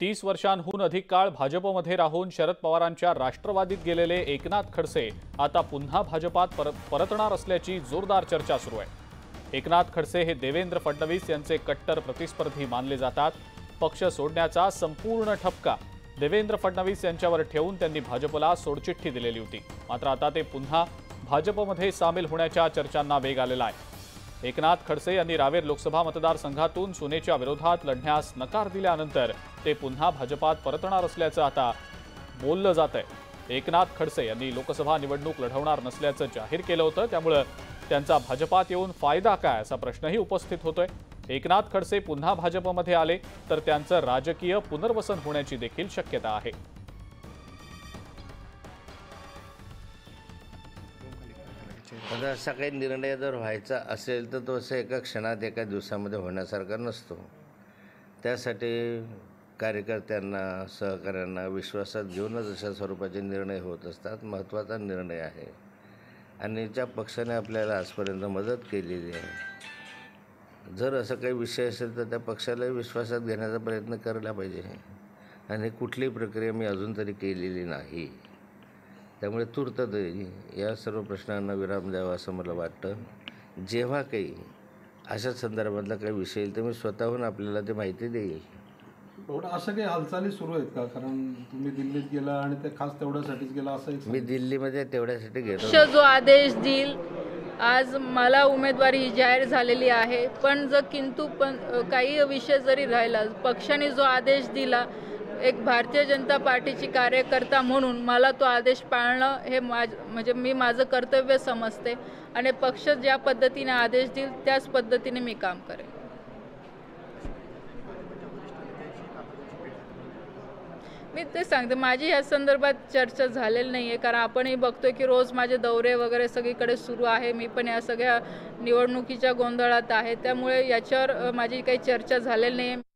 30 वर्षांहून अधिक काळ भाजपमध्ये राहून शरद पवारांच्या राष्ट्रवादीत गेलेले एकनाथ खडसे आता पुन्हा भाजपात परतणार असल्याची जोरदार चर्चा सुरू आहे। एकनाथ खडसे हे देवेंद्र फडणवीस यांचे कट्टर प्रतिस्पर्धी मानले जातात। पक्ष सोडण्याचा संपूर्ण ठपका देवेंद्र फडणवीस यांच्यावर ठेवून त्यांनी भाजपला सोडचिठ्ठी दिलेली होती। मात्र आता ते पुन्हा भाजपमध्ये सामील होण्याच्या चर्चांना वेग आलेला आहे। एकनाथ खडसे यांनी रावेर लोकसभा मतदारसंघातून सुनेच्या विरोधात लढण्यास नकार दिल्यानंतर ते पुन्हा भाजपात परतणार असल्याचं आता बोललं जात आहे। एकनाथ खडसे यांनी लोकसभा निवडणूक लढवणार नसल्याचं जाहीर केलं होतं, त्यामुळे त्यांचा भाजपात येऊन फायदा काय असा प्रश्नही उपस्थित होतोय। एकनाथ खडसे पुन्हा भाजपमध्ये आले तर त्यांचं राजकीय पुनर्वसन होण्याची देखील शक्यता आहे। असा काही निर्णय जर व्हायचा असेल तर तो असं एका क्षणात एका दिवसामध्ये होण्यासारखा नसतो। त्यासाठी कार्यकर्त्यांना सहकाऱ्यांना विश्वासात घेऊनच अशा स्वरूपाचे निर्णय होत असतात। महत्त्वाचा निर्णय आहे आणि ज्या पक्षाने आपल्याला आजपर्यंत मदत केलेली आहे, जर असं काही विषय असेल तर त्या पक्षाला विश्वासात घेण्याचा प्रयत्न करायला पाहिजे आणि कुठलीही प्रक्रिया मी अजून तरी केलेली नाही। त्यामुळे तूर्त तरी या सर्व प्रश्नांना विराम द्यावा असं मला वाटतं। जेव्हा काही अशा संदर्भातला काही विषय येईल तर मी स्वतःहून आपल्याला ते माहिती देईल। असं काही हालचाली सुरू आहेत का? कारण तुम्ही दिल्लीत गेला आणि ते खास तेवढ्यासाठीच गेला असं मी दिल्लीमध्ये तेवढ्यासाठी गेलो। जो आदेश देईल, आज मला उमेदवारी जाहीर झालेली आहे, पण काही विषय जरी राहिला, पक्षाने जो आदेश दिला, एक भारतीय जनता पार्टीची कार्यकर्ता म्हणून मला तो आदेश पाळणं हे म्हणजे मी माझं कर्तव्य समजते आणि पक्ष ज्या पद्धतीने आदेश देईल त्याच पद्धतीने मी काम करेन। मी ते सांगते, माझी या संदर्भात चर्चा झालेली नाही आहे, कारण आपणही बघतोय की रोज माझे दौरे वगैरे सगळीकडे सुरू आहे। मी पण या सगळ्या निवडणुकीच्या गोंधळात आहे, त्यामुळे याच्यावर माझी काही चर्चा झालेली नाही आहे।